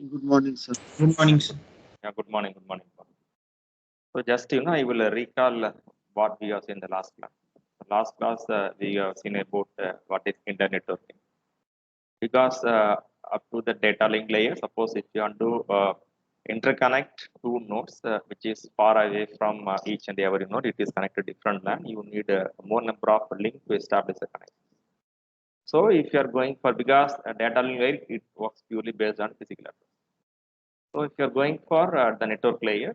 Good morning, sir. Good morning, sir. Yeah, good morning. Good morning. So just I will recall what we have seen in the last class. Last class we have seen about what is internet networking. Because up to the data link layer, suppose if you want to interconnect two nodes which is far away from each and every node, it is connected different LAN. You need more number of link to establish a connection. So if you are going for because data link layer, it works purely based on physical address. So if you are going for the network layer,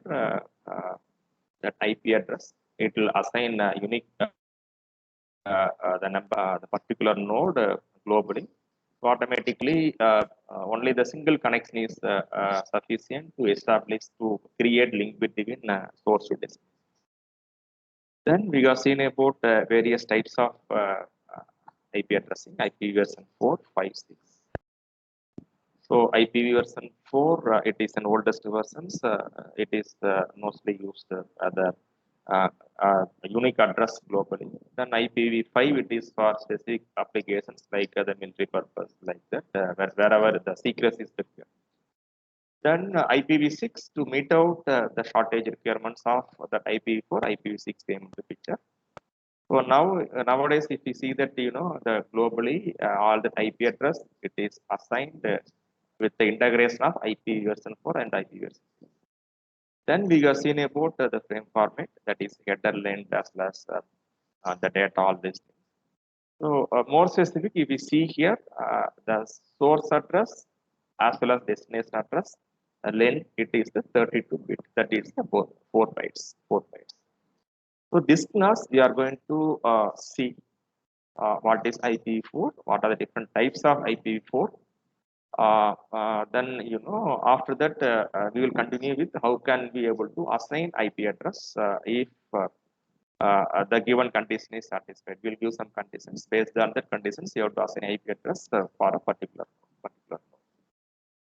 that IP address, it will assign a unique the number, the particular node globally. So automatically, only the single connection is sufficient to establish to create link between source to destination. Then we have seen about various types of IP addressing, IP version 4, 5, 6. So IPv version 4, it is an oldest versions. It is mostly used the uh, unique address globally. Then IPv5, it is for specific applications like the military purpose, like that, wherever the secrecy is required. Then IPv6 to meet out the shortage requirements of that IPv4, IPv6 came into picture. So now nowadays, if you see that the globally all the IP address it is assigned with the integration of IP version 4 and IP version 6. Then we have seen about the frame format that is header length as well as the data all these things. So more specific, if we see here the source address as well as destination address length it is the 32 bit, that is the 4 bytes 4 bytes. So this class we are going to see what is IPv4, what are the different types of IPv4. Then after that we will continue with how can we able to assign IP address if the given condition is satisfied. We'll give some conditions. Based on that conditions, you have to assign IP address for a particular node.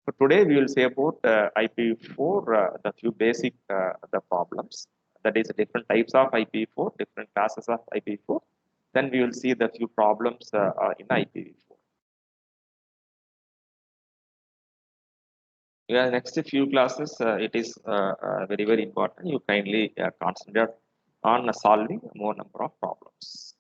So today we will say about IPv4, the few basic the problems. That is different types of IPv4, different classes of IPv4. Then we will see the few problems in IPv4. Yeah, next few classes, it is very important. You kindly concentrate on solving more number of problems.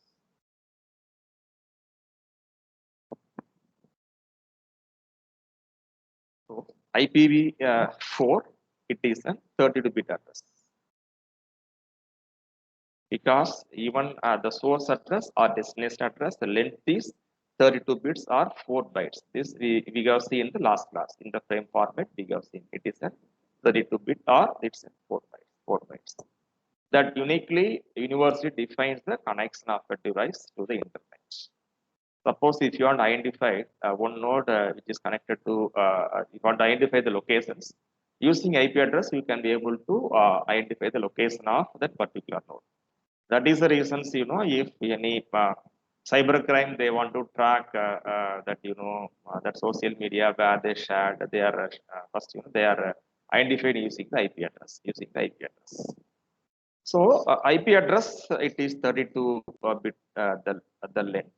So IPv4, it is a 32-bit address because even the source address or destination address, the length is 32 bits or 4 bytes. This we have seen in the last class. In the frame format, we have seen it is a 32-bit or it's a 4 bytes. 4 bytes. That uniquely universally defines the connection of a device to the internet. Suppose if you want to identify one node which is connected to, you want to identify the locations, using IP address, you can be able to identify the location of that particular node. That is the reasons, if any cybercrime, they want to track that, that social media where they shared, they are first, they are identified using the IP address, So IP address, it is 32 bit the length.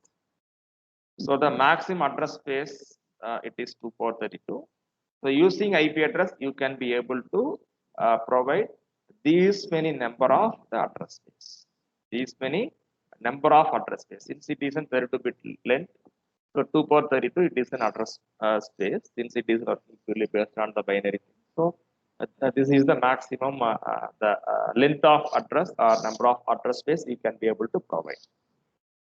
So the maximum address space, it is 2432. So using IP address, you can be able to provide these many number of the address space. These many number of address space. Since it is a 32-bit length, so 2 power 32, it is an address space. Since it is purely based on the binary thing. So this is the maximum the length of address or number of address space you can be able to provide.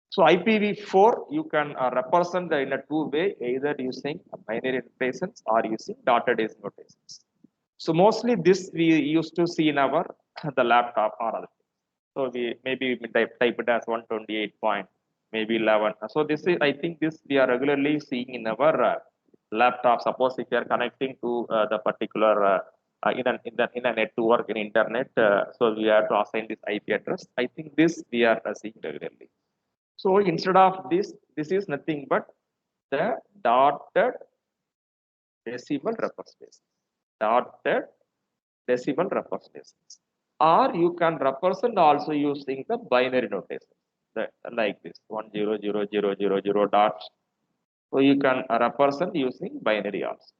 So IPv4, you can represent in a two-way, either using binary notations or using dotted daisy notations. So mostly this we used to see in our the laptop or other things. So we maybe we type it as 128 point, maybe 11. So this is, I think this we are regularly seeing in our laptop. Suppose if you are connecting to the particular in a network in internet, so we have to assign this IP address. I think this we are seeing regularly. So instead of this is nothing but the dotted decimal representation. Dotted decimal representations. Or you can represent also using the binary notation. Like this 1000000 dots. So you can represent using binary also.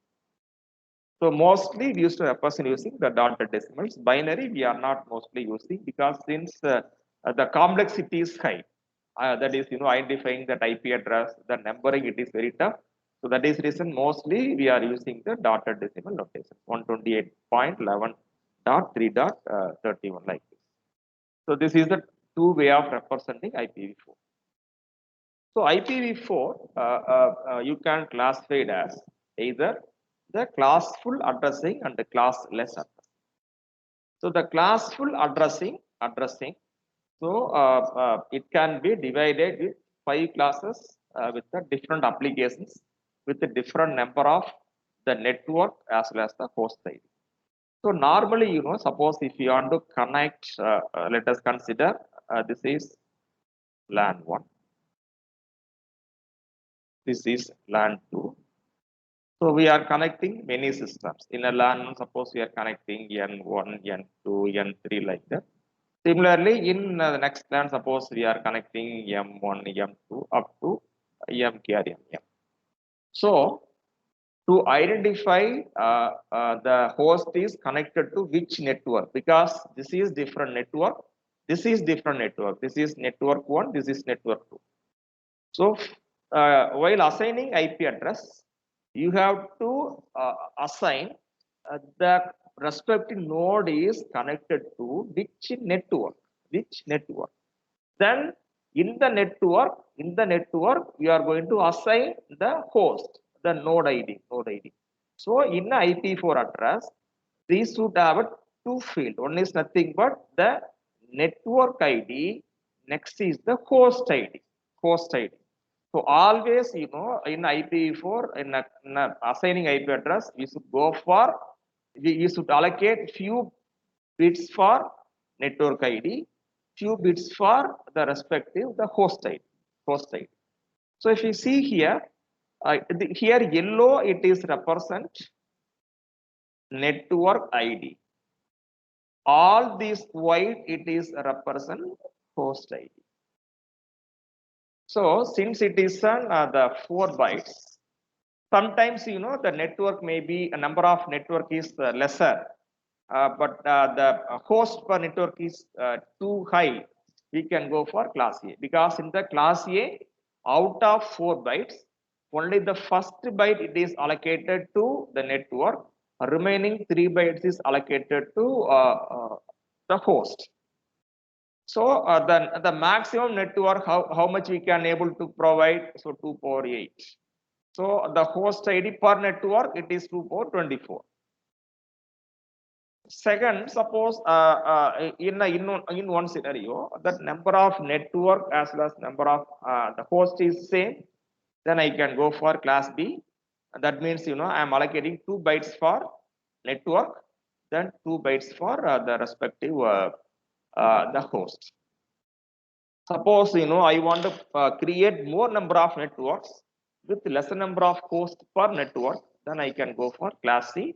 So mostly we used to represent using the dotted decimals. Binary we are not mostly using because since the complexity is high, that is identifying that IP address, the numbering it is very tough. So that is reason mostly we are using the dotted decimal notation 128.11.3.31 like this. So this is the two way of representing IPv4. So IPv4 you can classify it as either the classful addressing and the classless addressing. So the classful addressing. So it can be divided with 5 classes with the different applications with the different number of the network as well as the host ID. So normally, suppose if you want to connect, let us consider this is LAN 1, this is LAN 2. So we are connecting many systems. In a LAN, suppose we are connecting N1, N2, N3 like that. Similarly, in the next LAN, suppose we are connecting M1, M2 up to MKRMM. So to identify the host is connected to which network, because this is different network, this is different network, this is network 1, this is network 2. So while assigning IP address, you have to assign the respective node is connected to which network, Then in the network, you are going to assign the host, the node ID. So in the IP4 address, these should have two fields. One is nothing but the network ID. Next is the host ID. So always, in IPv4, in assigning IP address, we should go for, we should allocate few bits for network ID, few bits for the respective the host ID. So if you see here, here yellow it is represent network ID. All these white it is represent host ID. So since it is the 4 bytes, sometimes the network may be a number of network is lesser, but the host per network is too high. We can go for class A, because in the class A, out of 4 bytes, only the first byte it is allocated to the network. Remaining 3 bytes is allocated to the host. So the maximum network, how much we can able to provide? So 2 power 8. So the host ID per network it is 2 power 24. Second, suppose in one scenario, that number of network as well as number of the host is same, then I can go for class B. That means I am allocating 2 bytes for network, then 2 bytes for the respective the host. Suppose I want to create more number of networks with lesser number of hosts per network, then I can go for class C.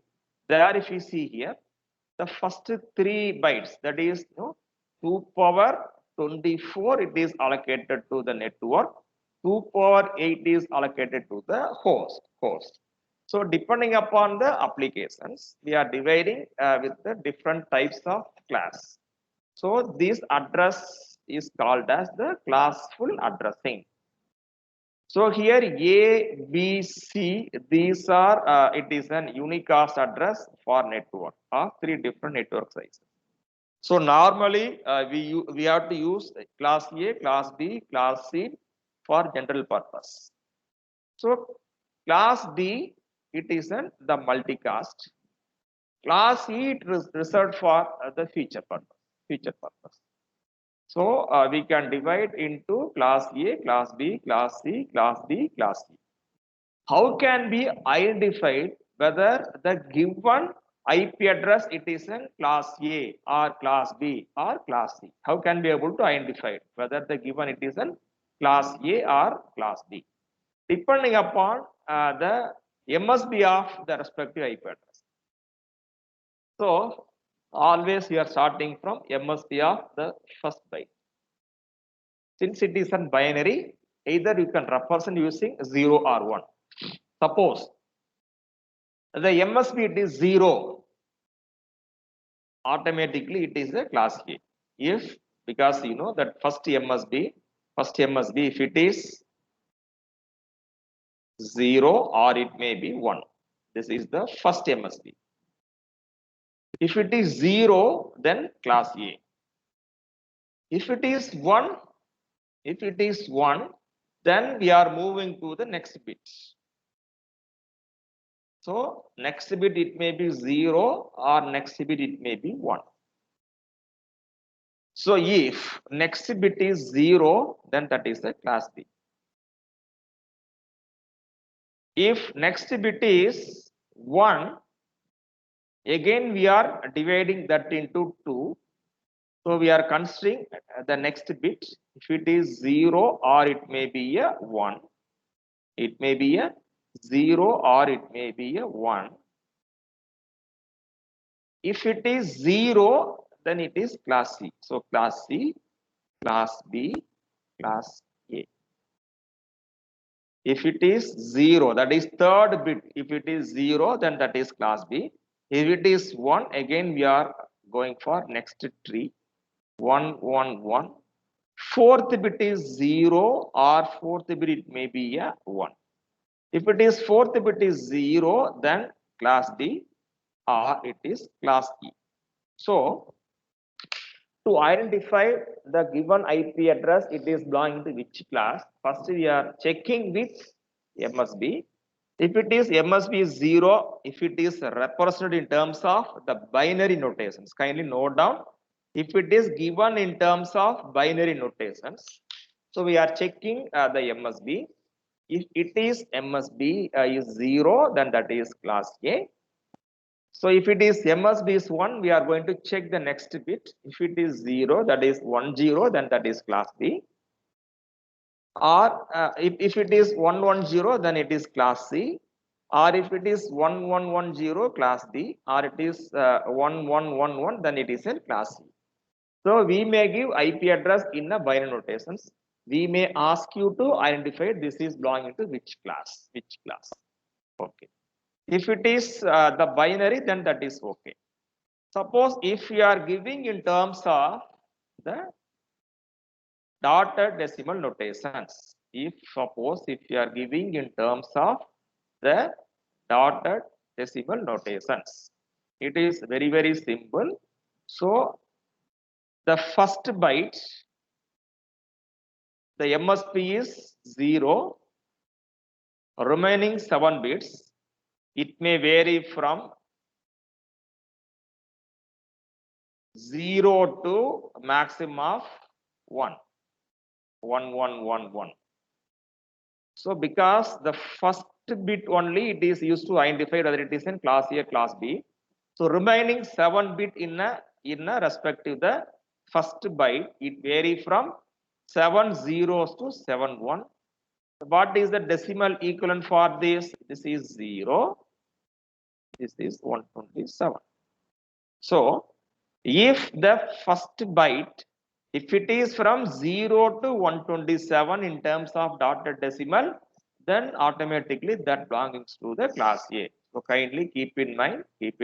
There, if you see here, the first 3 bytes, that is 2 power 24, it is allocated to the network. 2 power 8 is allocated to the host. So depending upon the applications, we are dividing with the different types of class. So this address is called as the classful addressing. So here A, B, C, these are, it is an unicast address for network of 3 different network sizes. So normally we have to use class A, class B, class C for general purpose. So class D, it is the multicast. Class E, it is reserved for the feature purpose. So we can divide into class A, class B, class C, class D, class C. How can be identified whether the given IP address it is in class A or class B or class C? How can be able to identify whether the given it is in class A or class B? Depending upon the MSB of the respective IP address. So always we are starting from MSB of the first byte. Since it is a binary, either you can represent using 0 or 1. Suppose The MSB it is 0. Automatically it is a class A. If, because you know that first MSB, if it is 0 or it may be 1. This is the first MSB. If it is 0, then class A. If it is 1, then we are moving to the next bit. So next bit it may be 0 or next bit it may be 1. So if next bit is 0, then that is the class B. If next bit is 1, again we are dividing that into 2. So we are considering the next bit. If it is 0 or it may be a 1, it may be a 0 or it may be a 1. If it is 0, then it is class C. So class C, class B, class A. If it is 0, that is third bit. If it is 0, then that is class B. If it is 1, again we are going for next tree. 1, 1, 1. Fourth bit is 0 or fourth bit it may be a 1. If it is fourth bit is 0, then class D or it is class E. So to identify the given IP address, it is belonging to which class? First, we are checking with MSB. If it is MSB is 0, if it is represented in terms of the binary notations, kindly note down. If it is given in terms of binary notations, so we are checking the MSB. If it is MSB is 0, then that is class A. So if it is MSB is 1, we are going to check the next bit. If it is 0, that is 1, 0, then that is class B. Or if it is 1, 1, 0, then it is class C. Or if it is 1, 1, 1, 0, class D. Or it is 1, 1, 1, 1, then it is a class C. So we may give IP address in a binary notations. We may ask you to identify this is belonging to which class, Okay. If it is the binary, then that is okay. Suppose if we are giving in terms of the dotted decimal notations, if you are giving in terms of the dotted decimal notations, it is very, very simple. So the first byte, the MSB is 0, remaining 7 bits. It may vary from 0 to maximum of 1. 1, 1, 1, 1. So because the first bit only it is used to identify whether it is in class A, class B. So remaining 7 bit in a respective the first byte, it vary from 7 zeros to 7 1. What is the decimal equivalent for this? This is 0. This is 127. So if the first byte, if it is from 0 to 127 in terms of dotted decimal, then automatically that belongs to the class A. So kindly keep in mind if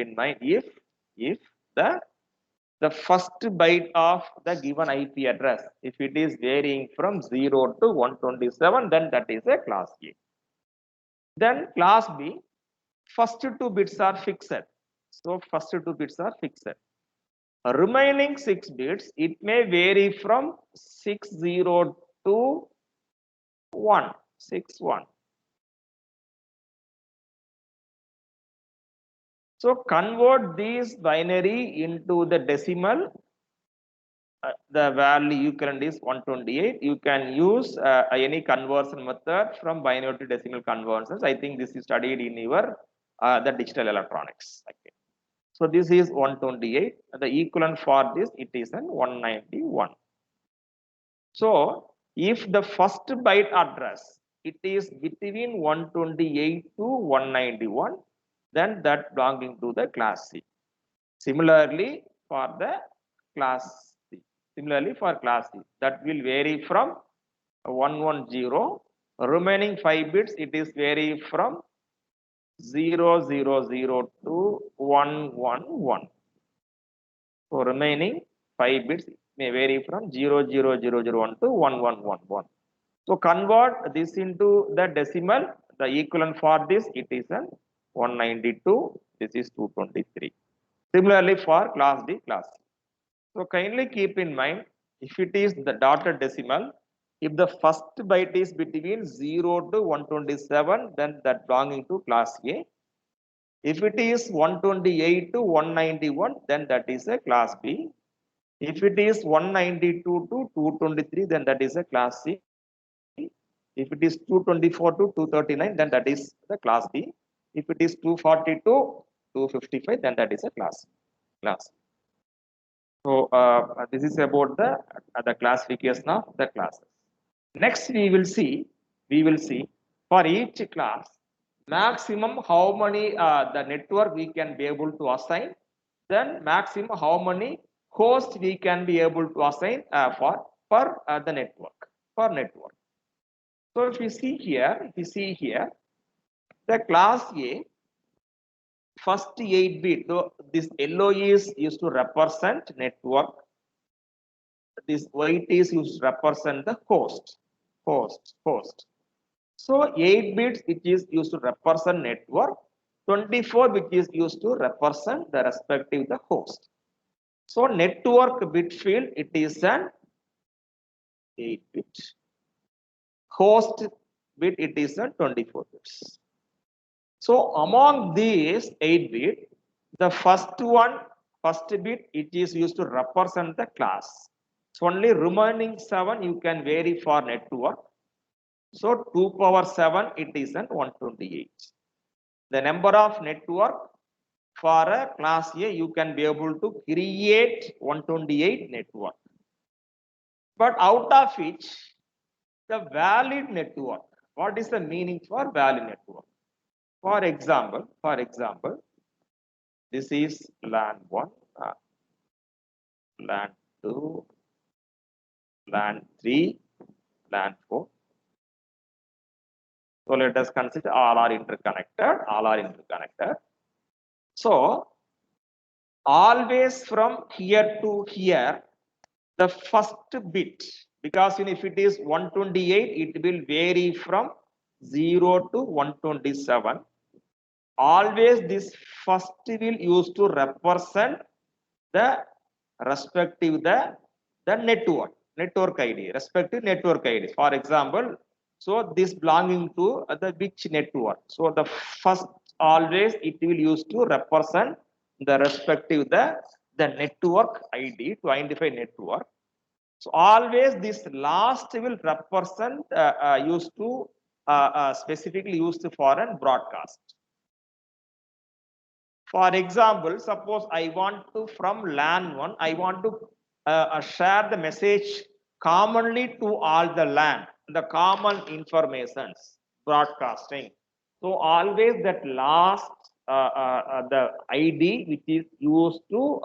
the first byte of the given IP address, if it is varying from 0 to 127, then that is a class A. Then class B, first 2 bits are fixed. So first 2 bits are fixed. Remaining 6 bits, it may vary from 60 to 161. So convert these binary into the decimal. The value equivalent is 128. You can use any conversion method from binary to decimal conversions. I think this is studied in your the digital electronics. Okay. So this is 128. The equivalent for this, it is an 191. So if the first byte address, it is between 128 to 191, then that belonging to the class C. Similarly for the class C. That will vary from 110. Remaining 5 bits, it is vary from 0000 to 111. So remaining 5 bits may vary from 00001 to 1111. So convert this into the decimal. The equivalent for this, it is an 192. This is 223. Similarly for class D, class C. So kindly keep in mind, if it is the dotted decimal, if the first byte is between 0 to 127, then that belonging to class A. If it is 128 to 191, then that is a class B. If it is 192 to 223, then that is a class C. If it is 224 to 239, then that is the class D. If it is 240 to 255, then that is a class. So this is about the classification of the classes. Next, we will see for each class maximum how many the network we can be able to assign. Then maximum how many hosts we can be able to assign for the network. So if you see here, the class A first 8 bit, this yellow is used to represent network. This white is used to represent the host. So 8 bits which is used to represent network, 24 which is used to represent the respective the host. So network bit field, it is an 8 bit. Host bit, it is a 24 bits. So among these 8 bit, the first bit, it is used to represent the class. So only remaining 7 you can vary for network. So 2 power 7, it is an 128. The number of network for a class A, you can be able to create 128 network. But out of which, the valid network, what is the meaning for valid network? For example, this is LAN 1, LAN 2, LAN 3, LAN 4. So let us consider all are interconnected. So always from here to here, the first bit, because if it is 128, it will vary from 0 to 127. Always this first will use to represent the respective the network ID, respective network ID. For example, so this belonging to the which network. So the first always it will use to represent the respective the network ID to identify network. So always this last will represent used to specifically used for an broadcast. For example, suppose I want to from LAN 1, I want to share the message commonly to all the LAN, the common informations broadcasting. So always that last the ID which is used to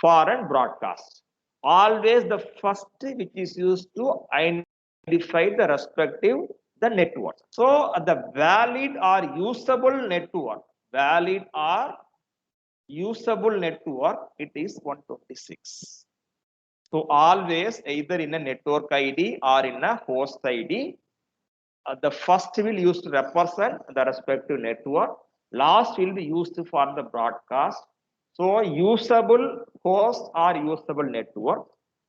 foreign broadcast. Always the first which is used to identify the respective the network. So the valid or usable network, it is 126. So always either in a network ID or in a host ID, the first will use to represent the respective network, last will be used for the broadcast. So usable host or usable network,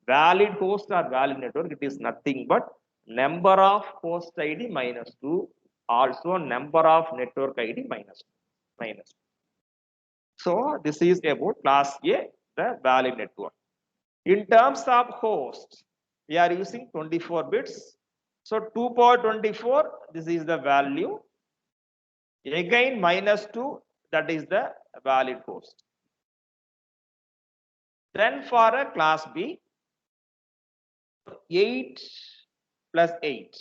valid host or valid network, it is nothing but number of host ID minus 2, also number of network ID minus 2. So this is about class A, the valid network. In terms of host, we are using 24 bits. So 2 power 24, this is the value. Again minus 2, that is the valid host. Then for a class B, 8 plus 8.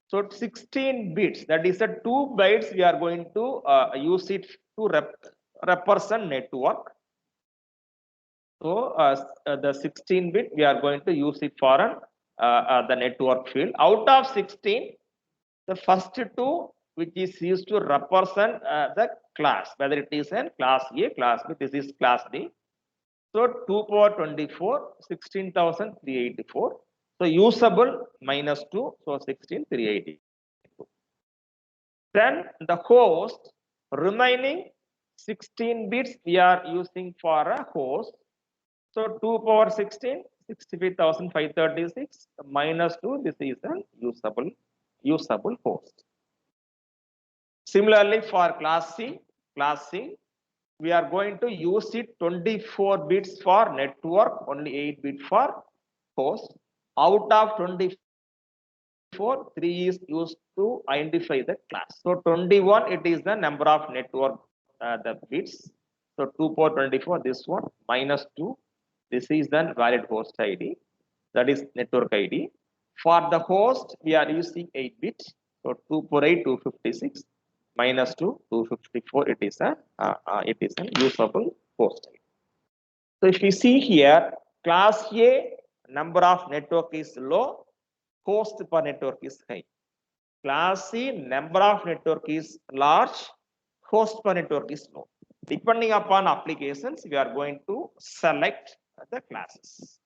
So 16 bits, that is a 2 bytes we are going to use it to represent network. So the 16 bit we are going to use it for the network field. Out of 16, the first 2 which is used to represent the class, whether it is in class A, class B, this is class D. So 2 power 24, 16,384. So usable minus 2, so 16,382. Then the host remaining 16 bits we are using for a host. So 2 power 16, 65,536 minus 2, this is a usable host. Similarly for class C, we are going to use it 24 bits for network, only 8 bits for host. Out of 24, 3 is used to identify the class. So 21, it is the number of network, the bits. So 2 power 24, this one, minus 2. This is the valid host ID, that is network ID. For the host, we are using 8 bits. So 2 power 8, 256 minus 2, 254. It is a usable host ID. So if you see here, class A number of network is low, host per network is high. Class C number of network is large, host per network is low. Depending upon applications, we are going to select the classes.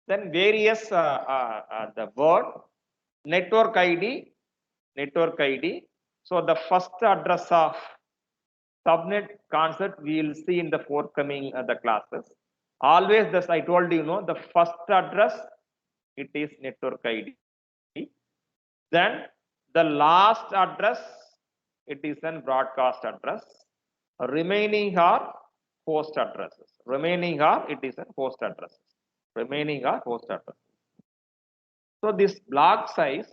Then various the word network ID. So the first address of subnet concept we will see in the forthcoming the classes. Always this I told you, the first address it is network ID. Then the last address it is an broadcast address. Remaining are host addresses. Remaining are host addresses. So this block size,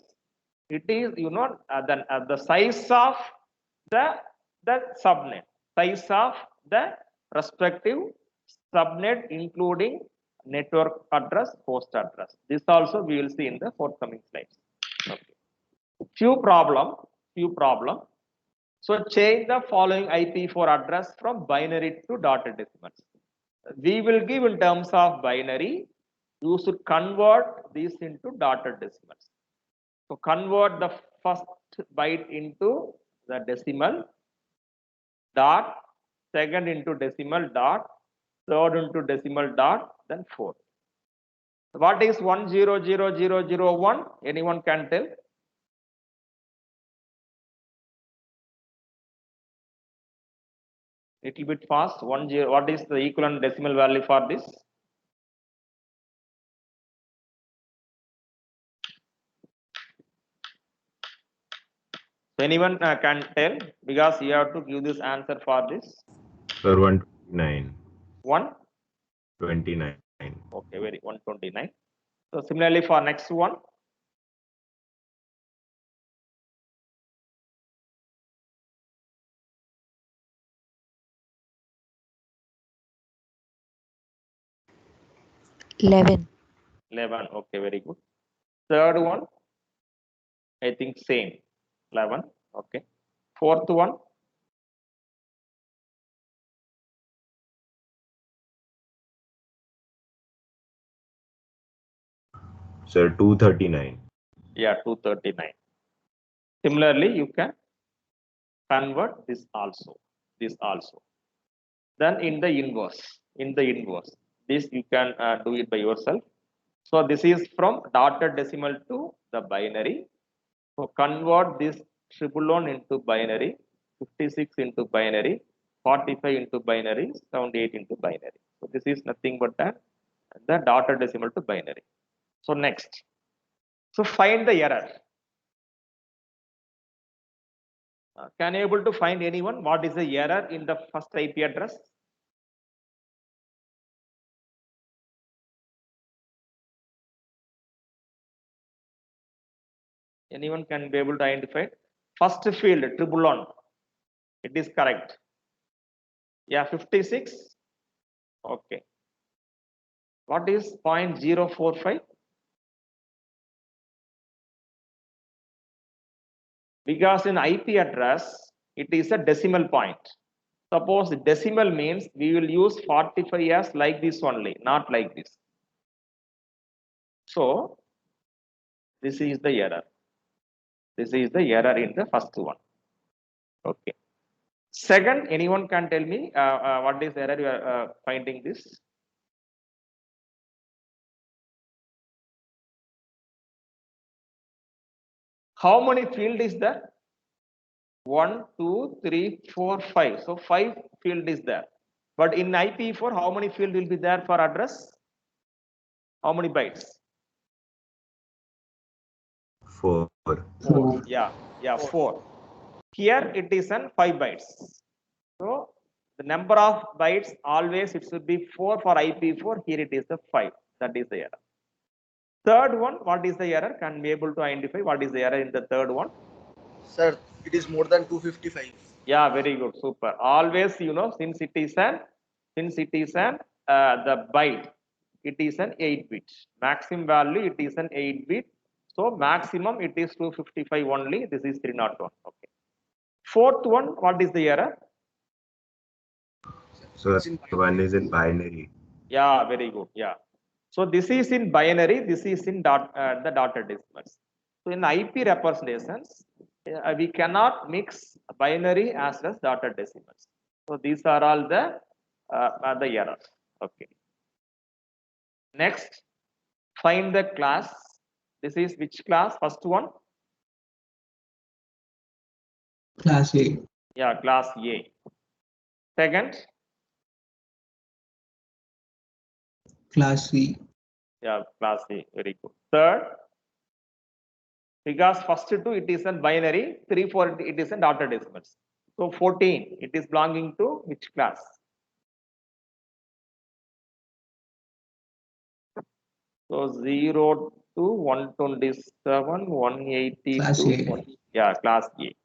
it is the size of the subnet, size of the respective subnet, including network address, host address. This also we will see in the forthcoming slides. Okay. Few problem. So change the following IP4 address from binary to dotted decimals. We will give in terms of binary. You should convert these into dotted decimals. So convert the first byte into the decimal dot, second into decimal dot, third into decimal dot, then fourth. What is 100001? Anyone can tell? Little bit fast. 10. What is the equivalent decimal value for this? So anyone can tell, because you have to give this answer for this. Sir, 129. 129. Okay, very 129. So similarly for next one. Eleven. 11. Okay, very good. Third one, I think same. 11. Okay. Fourth one. Sir, 239. Yeah, 239. Similarly, you can convert this also. Then in the inverse, this you can do it by yourself. So this is from dotted decimal to the binary. So convert this 111 into binary, 56 into binary, 45 into binary, 78 into binary. So this is nothing but the dotted decimal to binary. So next, so find the error. Can you able to find anyone? What is the error in the first IP address? Anyone can be able to identify it? First field, tribulon. It is correct. Yeah, 56. Okay. What is 0.045? Because in IP address, it is a decimal point. Suppose decimal means we will use 45 as like this only, not like this. So this is the error. This is the error in the first one. Okay. Second, anyone can tell me what is the error you are finding this? How many field is there? 1, 2, 3, 4, 5. So 5 field is there. But in IPv4, how many field will be there for address? How many bytes? 4. 4. Yeah, 4. Here it is an 5 bytes. So the number of bytes always it should be 4 for IPv4. Here it is the 5. That is the error. Third one, what is the error? Can be able to identify what is the error in the third one? Sir, it is more than 255. Yeah, very good, super. Always, since it is an the byte, it is an 8-bit. Maximum value, it is an 8-bit. So maximum it is 255 only. This is 301. Okay. Fourth one, what is the error? So one is in binary. Yeah, very good. Yeah. So this is in binary. This is in the dotted decimals. So in IP representations, we cannot mix binary as well as dotted decimals. So these are all the errors. Okay. Next, find the class. This is which class? First one. Class A. Yeah, class A. Second. Class C. Yeah, class A. Very good. Third. Because first two it is a binary, 3, 4 it is a dotted decimals. So 14 it is belonging to which class? So 0 to 127, 182. Class A. Yeah, class A.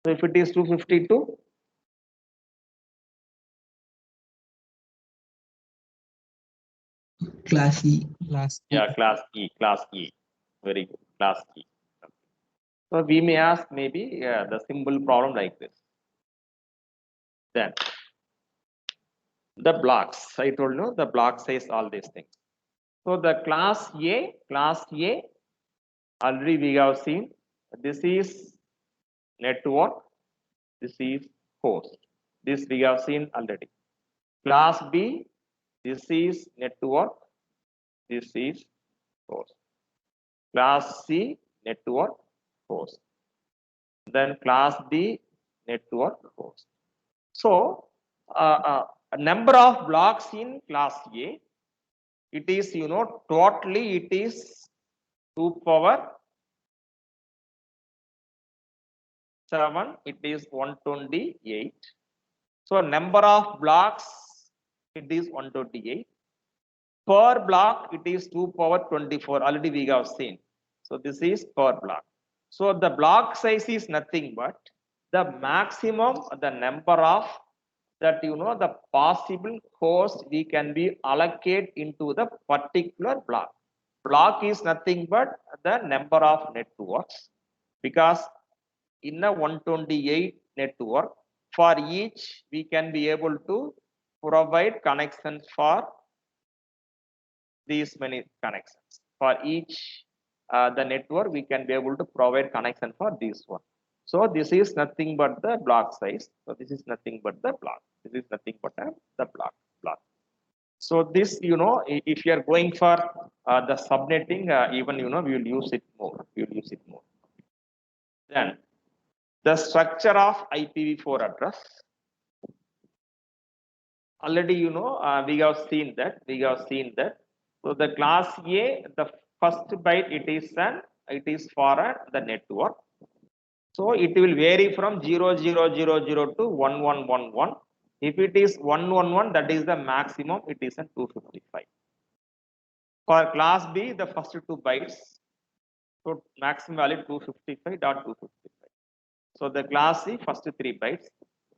So if it is 252, Class E. yeah, class E, class E. Very good, class E. So we may ask maybe the simple problem like this. Then the blocks, I told you the block size, all these things. So the class A, already we have seen this is network, this is host. This we have seen already. Class B, this is network, this is host. Class C, network, host. Then class D, network, host. So a number of blocks in class A, it is totally it is 2 power 7, it is 128. So number of blocks it is 128. Per block it is 2 power 24. Already we have seen. So this is per block. So the block size is nothing but the maximum, the number of that the possible host we can be allocate into the particular block. Block is nothing but the number of networks, because in a 128 network, for each we can be able to provide connections for these many connections. For each the network we can be able to provide connection for this one. So this is nothing but the block size. So this is nothing but the block. This is nothing but the block. So this, if you are going for the subnetting, even we will use it more. Then the structure of IPv4 address. Already we have seen that. So the class A, the first byte it is for the network. So it will vary from 0000 to 1111. If it is 111, that is the maximum, it is a 255. For class B, the first 2 bytes, so maximum value 255.255. So the class C, first 3 bytes,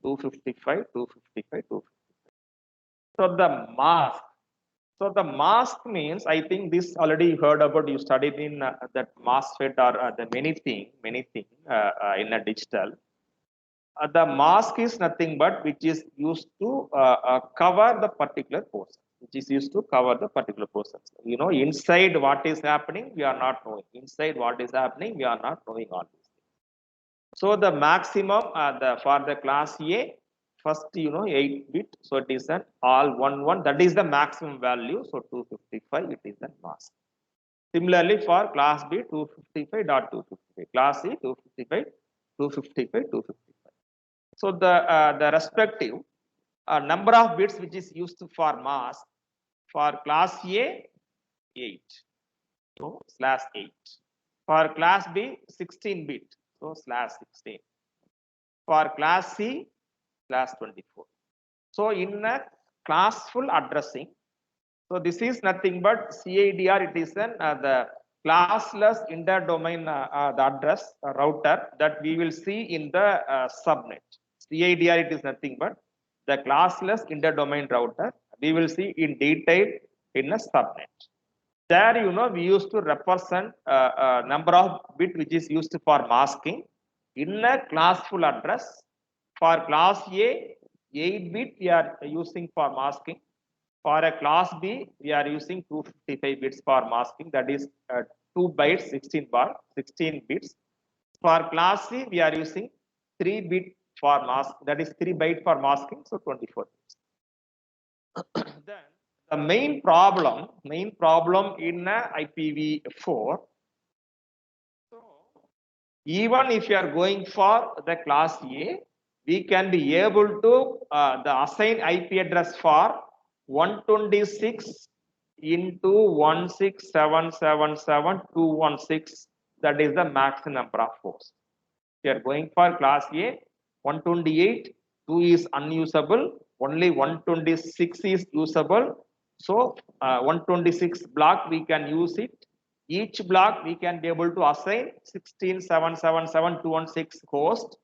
255, 255, 255. So the mask. So the mask means, I think this already heard about, you studied in that MOSFET or the many thing in a digital. The mask is nothing but which is used to cover the particular portion. which is used to cover the particular process. You know, inside what is happening, we are not knowing. Inside what is happening, we are not knowing all these things. So the maximum for the class A, first 8-bit, so it is an all 1 that is the maximum value. So 255 it is a mask. Similarly for class B 255.255, class C 255, 255, 255. So the respective number of bits which is used for mask for class A 8, so /8. For class B 16-bit, so /16. For class C /24. So in a classful addressing, so this is nothing but CIDR. It is an the classless interdomain the address router that we will see in the subnet. CIDR it is nothing but the classless interdomain router. We will see in detail in a subnet. There we used to represent number of bit which is used for masking in a classful address. For class A 8-bit we are using for masking. For a class B, we are using 255 bits for masking, that is 2 bytes, 16 bits. For class C, we are using 3-bit for mask, that is 3 byte for masking, so 24 bits. Then the main problem in IPv4. So even if you are going for the class A, we can be able to the assign IP address for 126 into 16777.216. That is the max number of hosts. We are going for class A, 128, 2 is unusable, only 126 is usable. So 126 block we can use it. Each block we can be able to assign 16,777,216 hosts.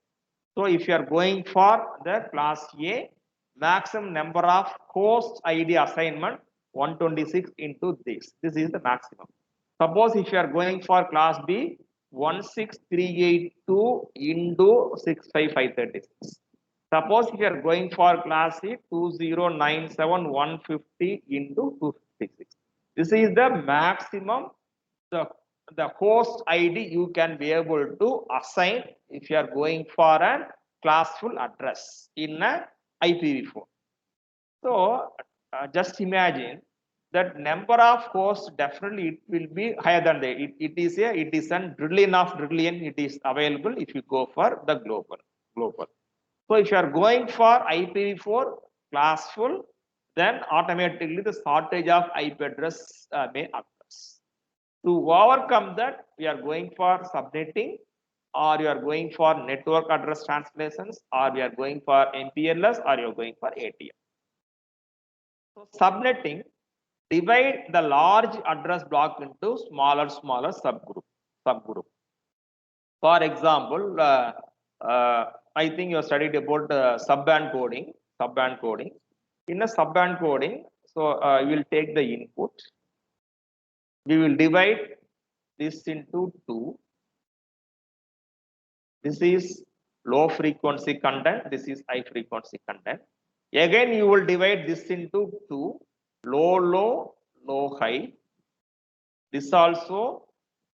So if you are going for the class A, maximum number of host ID assignment 126 into this. This is the maximum. Suppose if you are going for class B, 16382 into 65536. Suppose if you are going for class C, 2097150 into 256. This is the maximum the host ID you can be able to assign if you are going for a classful address in a IPv4. So just imagine that number of hosts, definitely it will be higher than that. It is a trillion of trillion it is available if you go for the global. So if you are going for IPv4 classful, then automatically the shortage of IP address may occur. To overcome that, we are going for subnetting, or you are going for network address translations, or we are going for MPLS, or you are going for ATM. So subnetting, divide the large address block into smaller subgroup. For example, I think you studied about subband coding. In a subband coding, so you will take the input. We will divide this into 2. This is low frequency content. This is high frequency content. Again, you will divide this into 2. Low, high. This also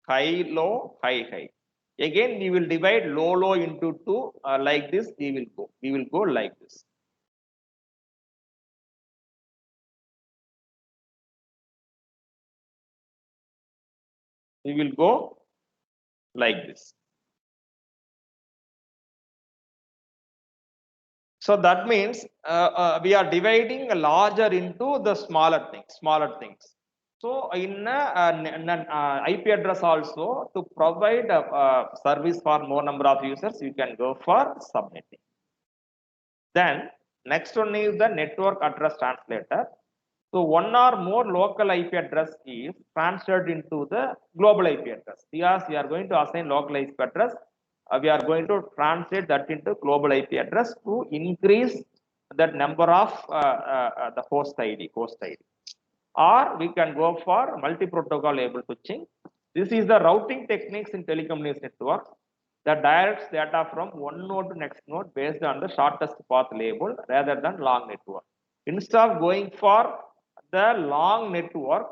high, low, high. Again, we will divide low into 2 like this. We will go like this. We will go like this. So that means we are dividing larger into the smaller things. So in IP address also, to provide a service for more number of users, you can go for subnetting. Then next one is the network address translator. So one or more local IP address is transferred into the global IP address. Because we are going to assign local IP address, we are going to translate that into global IP address to increase that number of the host ID. Or we can go for multi-protocol label switching. This is the routing techniques in telecommunication networks that directs data from one node to next node based on the shortest path label rather than long network. Instead of going for the long network,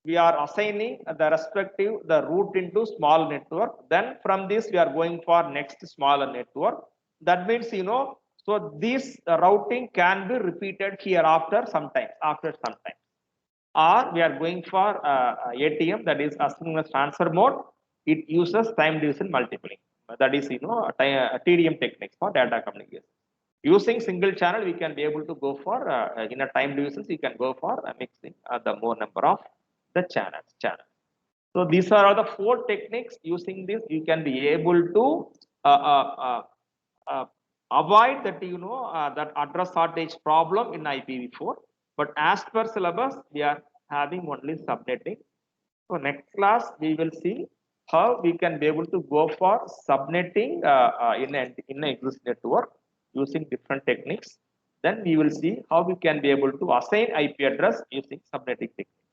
we are assigning the respective the route into small network. Then from this we are going for next smaller network. That means, you know, so this routing can be repeated hereafter sometimes, after some time. Or we are going for ATM, that is asynchronous transfer mode. It uses time division multiplying. That is, you know, TDM techniques for data communication. Using single channel, we can be able to go for in a time divisions. We can go for mixing the more number of the channels. So these are all the 4 techniques. Using this, you can be able to avoid that, you know, that address shortage problem in IPv4. But as per syllabus, we are having only subnetting. So next class we will see how we can be able to go for subnetting in an existing network using different techniques. Then we will see how we can be able to assign IP address using subnetting techniques.